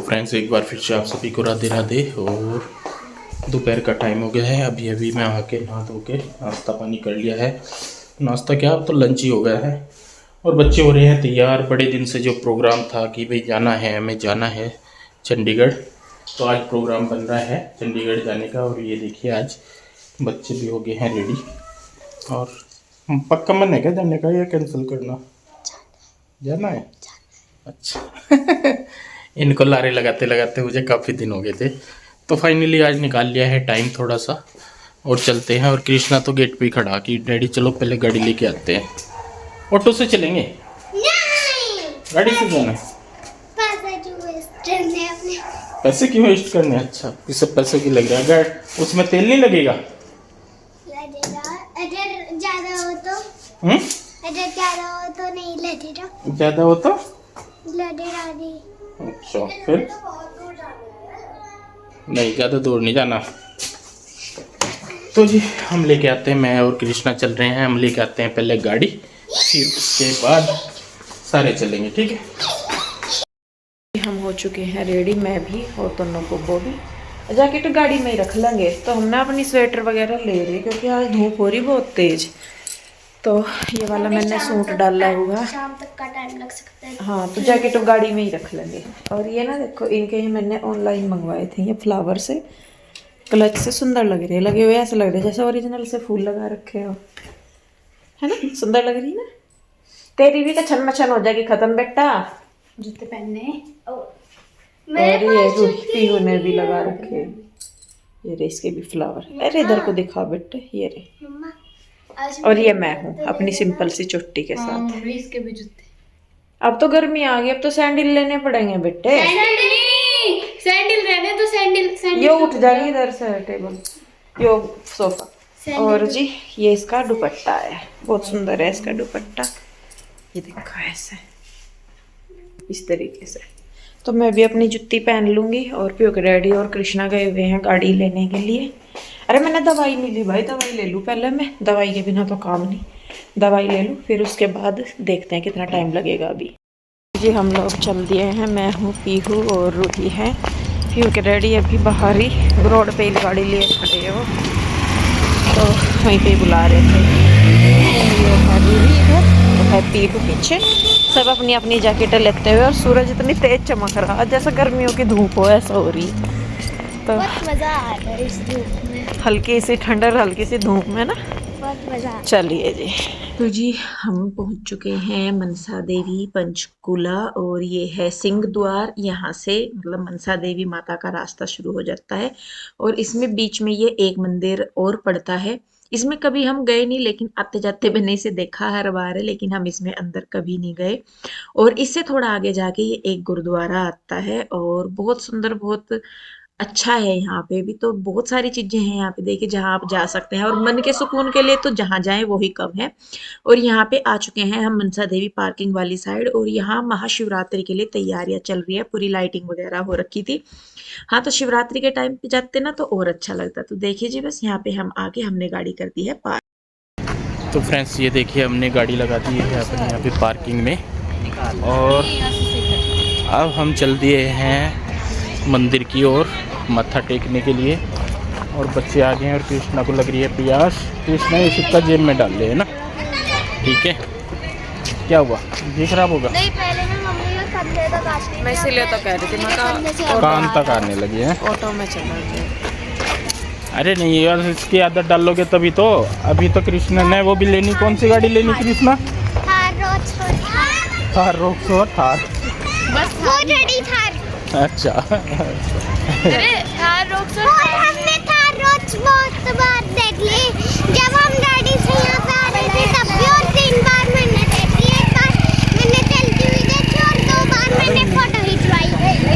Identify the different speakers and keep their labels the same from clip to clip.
Speaker 1: Friends, एक बार फिर से आप सभी को राधे राधे। और दोपहर का टाइम हो गया है। अभी अभी मैं आके नहा धो के नाश्ता पानी कर लिया है। नाश्ता क्या, अब तो लंच ही हो गया है। और बच्चे हो रहे हैं तैयार। बड़े दिन से जो प्रोग्राम था कि भाई जाना है, हमें जाना है चंडीगढ़, तो आज प्रोग्राम बन रहा है चंडीगढ़ जाने का। और ये देखिए आज बच्चे भी हो गए हैं रेडी। और पक्का मन है क्या जाने का या कैंसिल करना? जाना है। अच्छा। इनको लारे लगाते लगाते मुझे काफ़ी दिन हो गए थे, तो फाइनली आज निकाल लिया है टाइम थोड़ा सा और चलते हैं। और कृष्णा तो गेट पे ही खड़ा कि डैडी चलो पहले गाड़ी लेके आते हैं। ऑटो से चलेंगे? नहीं, गाड़ी से जाना है। पैसे क्यों वेस्ट करने? अच्छा, इससे पैसों की लग रहा है। गाड़ी उसमें तेल नहीं लगेगा?
Speaker 2: लगेगा अगर ज्यादा हो तो। अगर ज्यादा हो तो नहीं लगेगा।
Speaker 1: ज़्यादा हो तो
Speaker 2: लगेगा नहीं।
Speaker 1: अच्छा, फिर नहीं, ज़्यादा दूर नहीं जाना। तो जी हम लेके आते हैं, मैं और कृष्णा चल रहे हैं। हम लेके आते हैं पहले गाड़ी, फिर उसके बाद सारे चलेंगे, ठीक है।
Speaker 3: हम हो चुके हैं रेडी, मैं भी और दोनों को वो भी। जैकेट गाड़ी में ही रख लेंगे। तो हम ना अपनी स्वेटर वगैरह ले रहे क्योंकि आज धूप हो रही बहुत तेज। तो ये वाला मैंने सूट डाला हुआ,
Speaker 2: शाम तक का टाइम लग सकता है।
Speaker 3: हाँ, तो जैकेट तो गाड़ी में ही रख लेंगे। और ये ना देखो, इनके ही मैंने ऑनलाइन मंगवाए थे ये फ्लावर से, क्लच से। सुंदर लग रहे, लगे हुए ऐसे लग रहे जैसे ओरिजिनल से फूल लगा रखे हो, है ना? सुंदर लग रही है ना? तेरी भी कछन मछन हो जाएगी खत्म बेटा।
Speaker 2: जूते पहनने
Speaker 3: और ये पीहू ने भी लगा रखे, ये रे इसके भी फ्लावर। अरे इधर को दिखा बेटे, ये रे। और ये मैं हूँ अपनी सिंपल सी चुट्टी के साथ।
Speaker 2: इसके भी जूते।
Speaker 3: अब तो गर्मी आ गई, अब तो सैंडल लेने पड़ेंगे बेटे।
Speaker 2: सैंडल रहने तो सैंडल
Speaker 3: ये उठ जाएगी इधर से टेबल, यो सोफा। और जी ये इसका दुपट्टा है, बहुत सुंदर है इसका दुपट्टा। ये देखो ऐसे इस तरीके से। तो मैं भी अपनी जुत्ती पहन लूंगी। और प्यो के डैडी और कृष्णा गए हुए हैं गाड़ी लेने के लिए। अरे मैंने दवाई नहीं ली भाई, दवाई ले लूँ पहले मैं, दवाई के बिना तो काम नहीं। दवाई ले लूँ फिर उसके बाद देखते हैं कितना टाइम लगेगा अभी। जी हम लोग चल दिए हैं, मैं हूँ, पीहू और रूही है। पीहू के डैडी अभी बाहर ही रोड पे ही गाड़ी लिए खड़े हो, तो वहीं पे बुला रहे थे। ये है रूही इधर, तो है पीहू पीछे, सब अपनी अपनी जैकेटें लेते हुए। और सूरज इतनी तेज चमक रहा जैसे गर्मियों की धूप हो, ऐसा हो रही। तो
Speaker 2: बहुत मजा आ रहा है इस धूप में,
Speaker 3: हल्की सी ठंड और हल्की सी धूप में ना,
Speaker 2: बहुत मजा आ रहा है।
Speaker 3: चलिए जी। तो जी हम पहुंच चुके हैं मनसा देवी पंचकूला। और ये है सिंह द्वार। यहाँ से मतलब मनसा देवी माता का रास्ता शुरू हो जाता है। और इसमें बीच में ये एक मंदिर और पड़ता है। इसमें कभी हम गए नहीं, लेकिन आते जाते मैंने इसे देखा हर बार है, लेकिन हम इसमें अंदर कभी नहीं गए। और इससे थोड़ा आगे जाके ये एक गुरुद्वारा आता है और बहुत सुंदर, बहुत अच्छा है। यहाँ पे भी तो बहुत सारी चीजें हैं यहाँ पे, देखिए, जहाँ आप जा सकते हैं। और मन के सुकून के लिए तो जहाँ जाएं वो ही कम है। और यहाँ पे आ चुके हैं हम मनसा देवी पार्किंग वाली साइड। और यहाँ महाशिवरात्रि के लिए तैयारियां चल रही है, पूरी लाइटिंग वगैरह हो रखी थी। हाँ, तो शिवरात्रि के टाइम पे जाते ना तो और अच्छा लगता। तो देखिए जी, बस यहाँ पे हम आके हमने गाड़ी कर दी है पार्क।
Speaker 1: तो फ्रेंड्स ये देखिए, हमने गाड़ी लगा दी है अपने यहाँ पे पार्किंग में। और अब हम चल दिए हैं मंदिर की ओर मत्था टेकने के लिए। और बच्चे आ गए हैं और कृष्णा को लग रही है प्यास। कृष्णा ये सिक्का जेब में डाल ले, है ना? ठीक है। क्या हुआ, ये खराब होगा?
Speaker 2: नहीं, पहले ना मम्मी का कंधे तक आती है।
Speaker 3: मैं इसीलिए तो कह रही थी, मैं
Speaker 1: कान तक आने लगी है।
Speaker 3: ऑटो में चला गया।
Speaker 1: अरे नहीं यार, इसकी आदत डालोगे तभी तो। अभी तो कृष्णा ने वो भी लेनी, कौन सी गाड़ी लेनी कृष्णा? थार रोक्स और थार,
Speaker 2: बस वो रेडी थार।
Speaker 1: अच्छा।
Speaker 2: अरे थार रोक्स और हमने थार रोक्स बहुत बार देख ली। जब हम गाड़ी से यहाँ पे आ रहे थे तब भी, और 3 बार मैंने देखी। एक बार मैंने चलती हुई देखी और 2 बार मैंने फोटो खिंचवाई।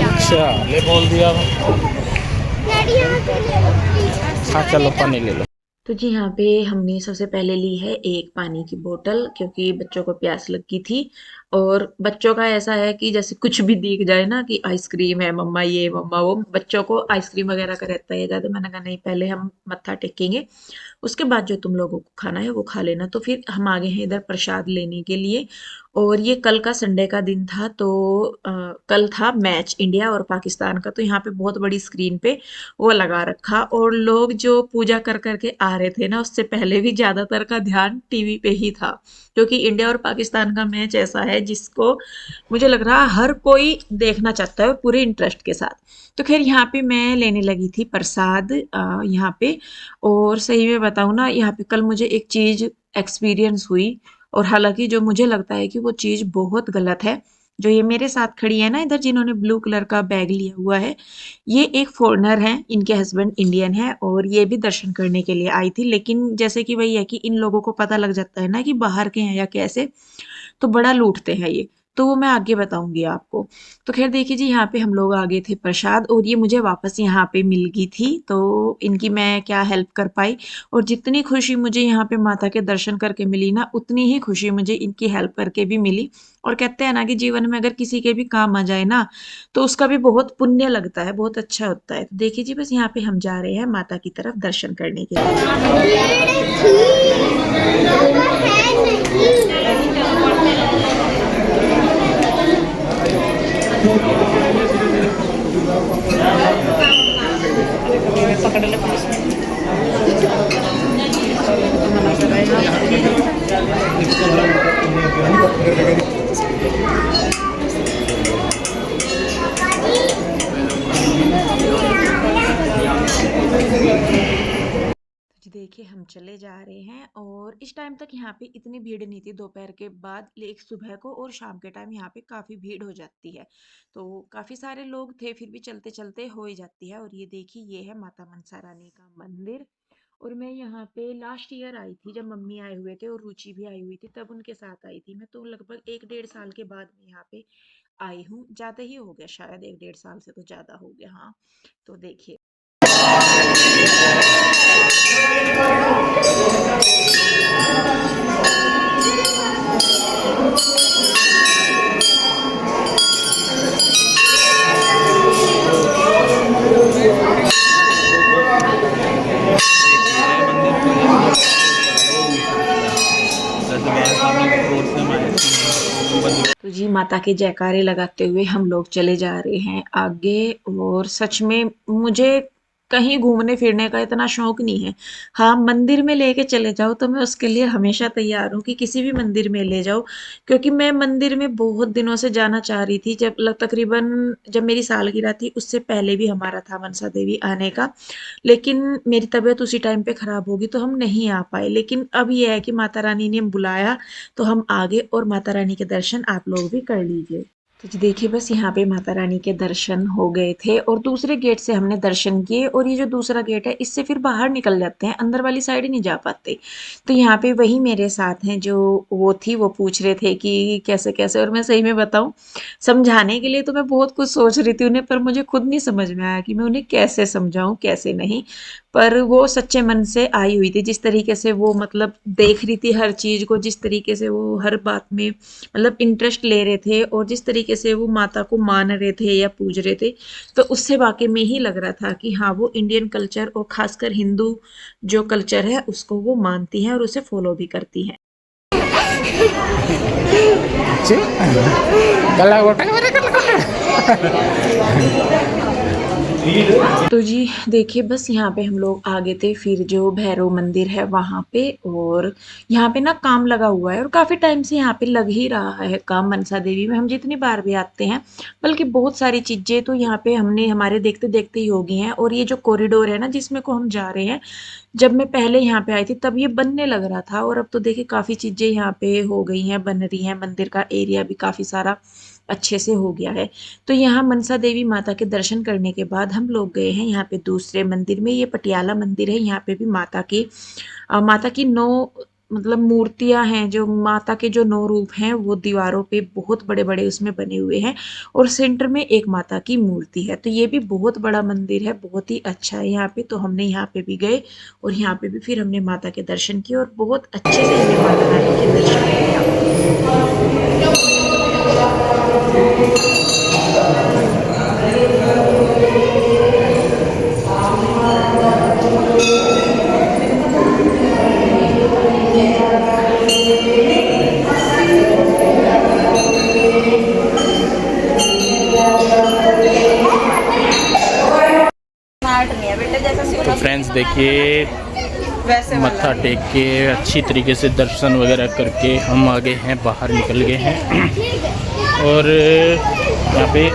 Speaker 1: अच्छा, ले बोल दिया।
Speaker 2: गाड़ी यहाँ से ले लो प्लीज।
Speaker 1: हाँ चलो, पानी ले लो।
Speaker 3: तो जी यहाँ पे हमने सबसे पहले ली है एक पानी की बोतल, क्योंकि बच्चों को प्यास लगी थी। और बच्चों का ऐसा है कि जैसे कुछ भी दिख जाए ना कि आइसक्रीम है मम्मा, ये मम्मा वो, बच्चों को आइसक्रीम वगैरह का रहता है ज़्यादा। मैंने कहा नहीं, पहले हम मत्था टेकेंगे, उसके बाद जो तुम लोगों को खाना है वो खा लेना। तो फिर हम आगे हैं इधर प्रसाद लेने के लिए। और ये कल का संडे का दिन था, तो कल था मैच इंडिया और पाकिस्तान का, तो यहाँ पे बहुत बड़ी स्क्रीन पे वो लगा रखा, और लोग जो पूजा कर करके आ रहे थे ना, उससे पहले भी ज्यादातर का ध्यान टीवी पे ही था, क्योंकि इंडिया और पाकिस्तान का मैच ऐसा है जिसको मुझे लग रहा है हर कोई देखना चाहता है, और पूरे इंटरेस्ट के साथ। तो खैर यहाँ पे मैं लेने लगी थी प्रसाद यहाँ पे। और सही में बताऊँ ना, यहाँ पे कल मुझे एक चीज एक्सपीरियंस हुई, और हालांकि जो मुझे लगता है कि वो चीज बहुत गलत है। जो ये मेरे साथ खड़ी है ना इधर, जिन्होंने ब्लू कलर का बैग लिया हुआ है, ये एक फॉरेनर है, इनके हस्बैंड इंडियन है, और ये भी दर्शन करने के लिए आई थी। लेकिन जैसे कि वही है कि इन लोगों को पता लग जाता है ना कि बाहर के हैं या कैसे, तो बड़ा लूटते हैं ये। तो वो मैं आगे बताऊंगी आपको। तो खैर देखिए जी, यहाँ पे हम लोग आगे थे प्रसाद, और ये मुझे वापस यहाँ पे मिल गई थी, तो इनकी मैं क्या हेल्प कर पाई। और जितनी खुशी मुझे यहाँ पे माता के दर्शन करके मिली ना, उतनी ही खुशी मुझे इनकी हेल्प करके भी मिली। और कहते हैं ना कि जीवन में अगर किसी के भी काम आ जाए ना, तो उसका भी बहुत पुण्य लगता है, बहुत अच्छा होता है। तो देखिए जी, बस यहाँ पे हम जा रहे हैं माता की तरफ दर्शन करने के लिए। जी देखिए, हम चले जा रहे हैं, और इस टाइम तक यहाँ पे इतनी भीड़ नहीं थी दोपहर के बाद, लेकिन सुबह को और शाम के टाइम यहाँ पे काफी भीड़ हो जाती है। तो काफी सारे लोग थे, फिर भी चलते चलते हो ही जाती है। और ये देखिए, ये है माता मनसा रानी का मंदिर। और मैं यहाँ पे लास्ट ईयर आई थी, जब मम्मी आए हुए थे और रुचि भी आई हुई थी, तब उनके साथ आई थी मैं। तो लगभग 1 डेढ़ साल के बाद मैं यहाँ पे आई हूँ, ज्यादा ही हो गया, शायद 1 डेढ़ साल से तो ज्यादा हो गया। हाँ, तो देखिए। तो जी माता के जयकारे लगाते हुए हम लोग चले जा रहे हैं आगे। और सच में मुझे कहीं घूमने फिरने का इतना शौक नहीं है। हाँ, मंदिर में लेके चले जाओ तो मैं उसके लिए हमेशा तैयार हूँ कि किसी भी मंदिर में ले जाओ, क्योंकि मैं मंदिर में बहुत दिनों से जाना चाह रही थी। तकरीबन जब मेरी सालगिरह थी, उससे पहले भी हमारा था मनसा देवी आने का, लेकिन मेरी तबीयत उसी टाइम पे खराब होगी, तो हम नहीं आ पाए। लेकिन अब ये है कि माता रानी ने बुलाया तो हम आ गए, और माता रानी के दर्शन आप लोग भी कर लीजिए। तो जी देखिए, बस यहाँ पे माता रानी के दर्शन हो गए थे, और दूसरे गेट से हमने दर्शन किए। और ये जो दूसरा गेट है, इससे फिर बाहर निकल जाते हैं, अंदर वाली साइड ही नहीं जा पाते। तो यहाँ पे वही मेरे साथ हैं जो वो थी, वो पूछ रहे थे कि कैसे कैसे। और मैं सही में बताऊं, समझाने के लिए तो मैं बहुत कुछ सोच रही थी उन्हें, पर मुझे खुद नहीं समझ में आया कि मैं उन्हें कैसे समझाऊं कैसे नहीं। पर वो सच्चे मन से आई हुई थी, जिस तरीके से वो मतलब देख रही थी हर चीज को, जिस तरीके से वो हर बात में मतलब इंटरेस्ट ले रहे थे, और जिस तरीके से वो माता को मान रहे थे या पूज रहे थे, तो उससे वाकई में ही लग रहा था कि हाँ, वो इंडियन कल्चर और खासकर हिंदू जो कल्चर है उसको वो मानती हैं और उसे फॉलो भी करती हैं। तो जी देखिए, बस यहाँ पे हम लोग आ गए थे, फिर जो भैरव मंदिर है वहां पे। और यहाँ पे ना काम लगा हुआ है, और काफी टाइम से यहाँ पे लग ही रहा है काम मनसा देवी में, हम जितनी बार भी आते हैं। बल्कि बहुत सारी चीजें तो यहाँ पे हमने हमारे देखते देखते ही हो गई हैं। और ये जो कॉरिडोर है ना जिसमें को हम जा रहे हैं, जब मैं पहले यहाँ पे आई थी तब ये बनने लग रहा था, और अब तो देखिए काफी चीजें यहाँ पे हो गई हैं, बन रही हैं। मंदिर का एरिया भी काफी सारा अच्छे से हो गया है। तो यहाँ मनसा देवी माता के दर्शन करने के बाद हम लोग गए हैं यहाँ पे दूसरे मंदिर में। ये पटियाला मंदिर है, यहाँ पे भी माता की 9 मतलब मूर्तियां हैं, जो माता के जो 9 रूप हैं वो दीवारों पे बहुत बड़े बड़े उसमें बने हुए हैं, और सेंटर में एक माता की मूर्ति है। तो ये भी बहुत बड़ा मंदिर है, बहुत ही अच्छा है यहाँ पे। तो हमने यहाँ पे भी गए, और यहाँ पे भी फिर हमने माता के दर्शन किए, और बहुत अच्छे से हमने माता रानी के दर्शन किया।
Speaker 1: फ्रेंड्स देखिए,
Speaker 3: वैसे
Speaker 1: मत्था टेक के अच्छी तरीके से दर्शन वगैरह करके हम आ गए हैं, बाहर निकल गए हैं और यहाँ पे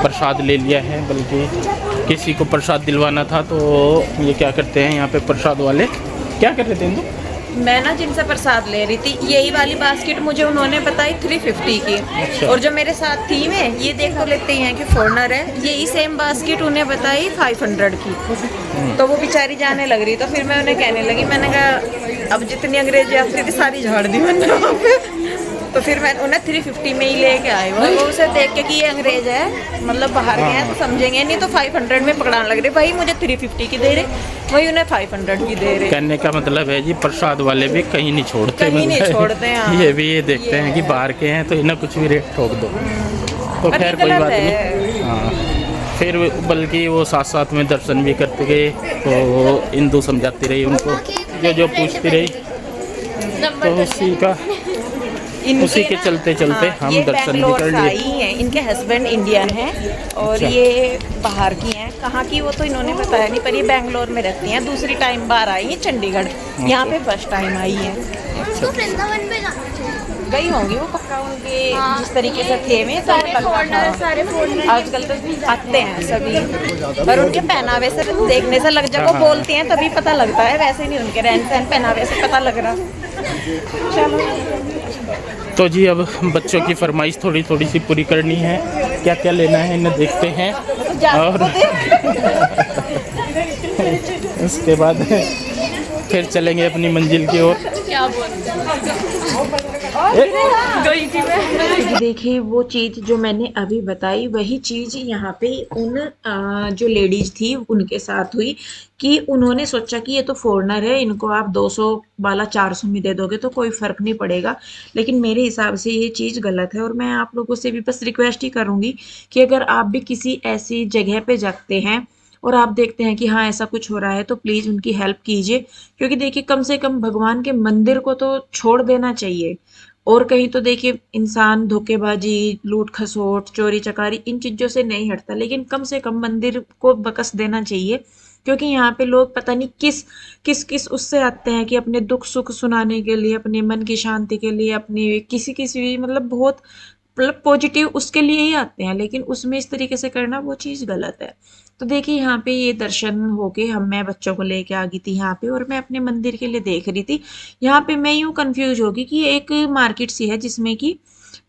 Speaker 1: प्रसाद ले लिया है। बल्कि किसी को प्रसाद दिलवाना था तो ये क्या करते हैं यहाँ पे प्रसाद वाले, क्या कर रहे थे इंदु?
Speaker 3: मैं ना जिनसे प्रसाद ले रही थी, यही वाली बास्केट मुझे उन्होंने बताई 350 की।
Speaker 1: अच्छा।
Speaker 3: और जो मेरे साथ थी में ये देख तो लेते हैं कि फॉरनर है, यही सेम बास्केट उन्हें बताई 500 की। तो वो बेचारी जाने लग रही, तो फिर मैं उन्हें कहने लगी, मैंने कहा अब जितनी अंग्रेजी आती थी सारी झाड़ दी मैंने वहाँ पे। तो फिर मैं उन्हें 350 में ही लेके आई। वो उसे देख के कि ये अंग्रेज है, मतलब बाहर के हैं तो समझेंगे नहीं, तो 500 में पकड़ाने लग रहे। भाई मुझे 350 की दे रहे, वही उन्हें 500 की दे रहे।
Speaker 1: कहने का मतलब है जी, प्रसाद वाले भी कहीं नहीं छोड़ते,
Speaker 3: कहीं नहीं छोड़ते हैं। हाँ।
Speaker 1: ये भी ये देखते हैं कि बाहर के हैं तो इन्हें कुछ भी रेट ठोक दो, तो खैर कोई बात नहीं। हाँ, फिर बल्कि वो साथ साथ में दर्शन भी करते गए, तो इंदु समझाती रही उनको, जो पूछती रही, तो उसी के चलते चलते हम दर्शन भी कर लिए।
Speaker 3: आई हैं, इनके हस्बैंड इंडियन हैं और
Speaker 1: अच्छा।
Speaker 3: ये बाहर की हैं। कहाँ की वो तो इन्होंने बताया नहीं, पर ये बेंगलोर में रहती हैं। दूसरी टाइम बाहर आई हैं चंडीगढ़, यहाँ पे फर्स्ट टाइम आई हैं।
Speaker 2: तो वृंदावन में
Speaker 3: गई होंगी वो पक्का, उनके जिस तरीके से थे में सारे आजकल तो आते हैं सभी, पर उनके पहनावे से देखने से लग जब वो बोलती हैं तभी पता लगता है, वैसे नहीं उनके रहन सहन पहनावे से पता लग रहा। चलो
Speaker 1: तो जी अब बच्चों की फरमाइश थोड़ी थोड़ी सी पूरी करनी है, क्या क्या लेना है इन्हें देखते हैं और उसके बाद फिर चलेंगे अपनी मंजिल की ओर।
Speaker 3: देखिए वो चीज़ जो मैंने अभी बताई, वही चीज़ यहाँ पे उन जो लेडीज थी उनके साथ हुई कि उन्होंने सोचा कि ये तो फॉरेनर है, इनको आप 200 वाला 400 में दे दोगे तो कोई फ़र्क नहीं पड़ेगा। लेकिन मेरे हिसाब से ये चीज़ गलत है और मैं आप लोगों से भी बस रिक्वेस्ट ही करूँगी कि अगर आप भी किसी ऐसी जगह पे जाते हैं और आप देखते हैं कि हाँ ऐसा कुछ हो रहा है, तो प्लीज़ उनकी हेल्प कीजिए। क्योंकि देखिए कम से कम भगवान के मंदिर को तो छोड़ देना चाहिए। और कहीं तो देखिए इंसान धोखेबाजी, लूट खसोट, चोरी चकारी इन चीज़ों से नहीं हटता, लेकिन कम से कम मंदिर को बकस देना चाहिए। क्योंकि यहाँ पे लोग पता नहीं किस उससे आते हैं कि अपने दुख सुख सुनाने के लिए, अपने मन की शांति के लिए, अपने किसी मतलब बहुत मतलब पॉजिटिव उसके लिए ही आते हैं, लेकिन उसमें इस तरीके से करना वो चीज़ गलत है। तो देखिए यहाँ पे ये दर्शन होके मैं बच्चों को लेके आ गई थी यहाँ पे, और मैं अपने मंदिर के लिए देख रही थी। यहाँ पे मैं यूँ कंफ्यूज होगी कि ये एक मार्केट सी है जिसमें कि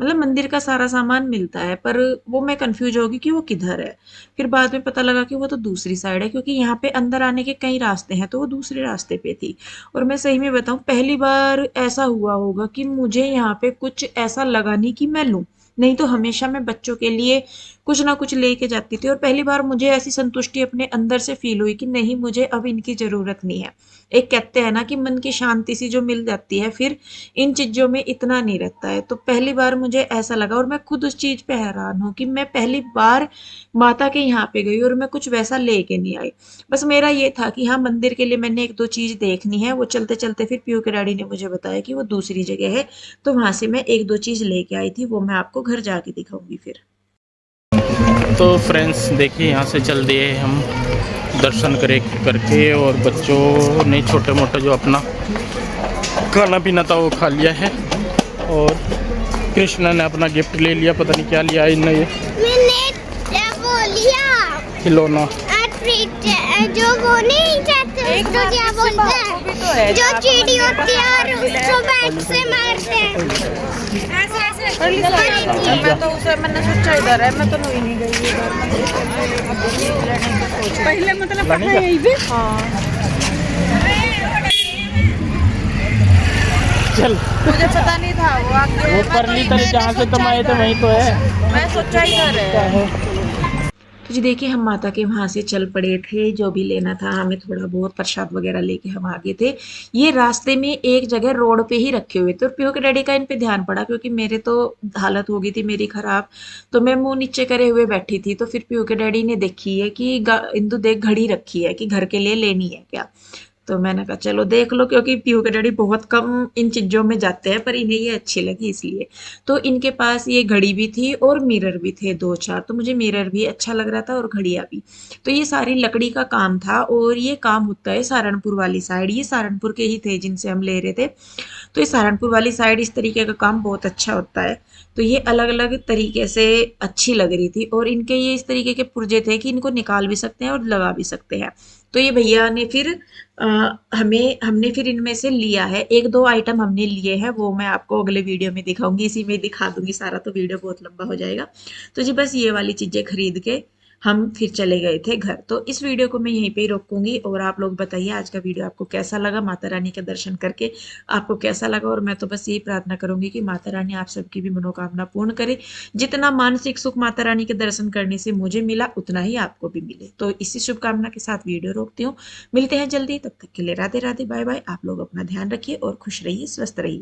Speaker 3: मतलब मंदिर का सारा सामान मिलता है, पर वो मैं कंफ्यूज होगी कि वो किधर है। फिर बाद में पता लगा कि वो तो दूसरी साइड है, क्योंकि यहाँ पे अंदर आने के कई रास्ते हैं, तो वो दूसरे रास्ते पे थी। और मैं सही में बताऊँ, पहली बार ऐसा हुआ होगा कि मुझे यहाँ पे कुछ ऐसा लगा नहीं कि मैं लूँ, नहीं तो हमेशा मैं बच्चों के लिए कुछ ना कुछ लेके जाती थी। और पहली बार मुझे ऐसी संतुष्टि अपने अंदर से फील हुई कि नहीं, मुझे अब इनकी ज़रूरत नहीं है। एक कहते हैं ना कि मन की शांति सी जो मिल जाती है, फिर इन चीज़ों में इतना नहीं रहता है। तो पहली बार मुझे ऐसा लगा और मैं खुद उस चीज़ पे हैरान हूँ कि मैं पहली बार माता के यहाँ पे गई और मैं कुछ वैसा लेके नहीं आई। बस मेरा ये था कि हाँ मंदिर के लिए मैंने एक दो चीज़ देखनी है। वो चलते चलते फिर पीयू के डैडी ने मुझे बताया कि वो दूसरी जगह है, तो वहाँ से मैं एक दो चीज़ लेके आई थी, वो मैं आपको घर जाके दिखाऊंगी फिर।
Speaker 1: तो फ्रेंड्स देखिए, यहाँ से चल दिए हम दर्शन करके, और बच्चों ने छोटे मोटे जो अपना खाना पीना था वो खा लिया है, और कृष्णा ने अपना गिफ्ट ले लिया। पता नहीं क्या लिया इन्हें, ये
Speaker 2: मैंने वो लिया
Speaker 1: खिलौना,
Speaker 2: जो वो नहीं चाहते तो क्या बोलते हैं, जो चींटी होती है और उसको बैट से मारते हैं,
Speaker 3: मैं तो उसे मैंने सोचा इधर है, मैं तो नहीं गई पहले, मतलब यही भी। हाँ
Speaker 1: चल
Speaker 3: मुझे पता नहीं था वो आगे
Speaker 1: वो परली तरह जहाँ से तुम आए थे वहीं तो है,
Speaker 3: मैं सोचा इधर है।
Speaker 4: तो जी देखिए हम माता के वहाँ से चल पड़े थे, जो भी लेना था हमें थोड़ा बहुत प्रसाद वगैरह लेके हम आगे थे। ये रास्ते में एक जगह रोड पे ही रखे हुए थे, और पीहू के डैडी का इन पे ध्यान पड़ा, क्योंकि मेरे तो हालत हो गई थी मेरी खराब, तो मैं मुंह नीचे करे हुए बैठी थी। तो फिर पीहू के डैडी ने देखी है कि इंदु देख घड़ी रखी है कि घर के लिए लेनी है क्या। तो मैंने कहा चलो देख लो, क्योंकि पीहू के डैडी बहुत कम इन चीज़ों में जाते हैं, पर इन्हें ये अच्छी लगी इसलिए। तो इनके पास ये घड़ी भी थी और मिरर भी थे 2-4, तो मुझे मिरर भी अच्छा लग रहा था और घड़ियाँ भी। तो ये सारी लकड़ी का काम था और ये काम होता है सहारनपुर वाली साइड, ये सहारनपुर के ही थे जिनसे हम ले रहे थे। तो ये सहारनपुर वाली साइड इस तरीके का काम बहुत अच्छा होता है। तो ये अलग अलग तरीके से अच्छी लग रही थी और इनके ये इस तरीके के पुर्जे थे कि इनको निकाल भी सकते हैं और लगा भी सकते हैं। तो ये भैया ने फिर हमने फिर इनमें से लिया है, एक दो आइटम हमने लिए हैं, वो मैं आपको अगले वीडियो में दिखाऊंगी, इसी में दिखा दूंगी सारा, तो वीडियो बहुत लंबा हो जाएगा। तो जी बस ये वाली चीजें खरीद के हम फिर चले गए थे घर। तो इस वीडियो को मैं यहीं पे ही रोकूंगी और आप लोग बताइए आज का वीडियो आपको कैसा लगा, माता रानी के दर्शन करके आपको कैसा लगा। और मैं तो बस यही प्रार्थना करूंगी कि माता रानी आप सबकी भी मनोकामना पूर्ण करे। जितना मानसिक सुख माता रानी के दर्शन करने से मुझे मिला उतना ही आपको भी मिले। तो इसी शुभकामना के साथ वीडियो रोकती हूँ, मिलते हैं जल्दी, तब तक के लिए राधे राधे, बाय बाय। आप लोग अपना ध्यान रखिए और खुश रहिए, स्वस्थ रहिए।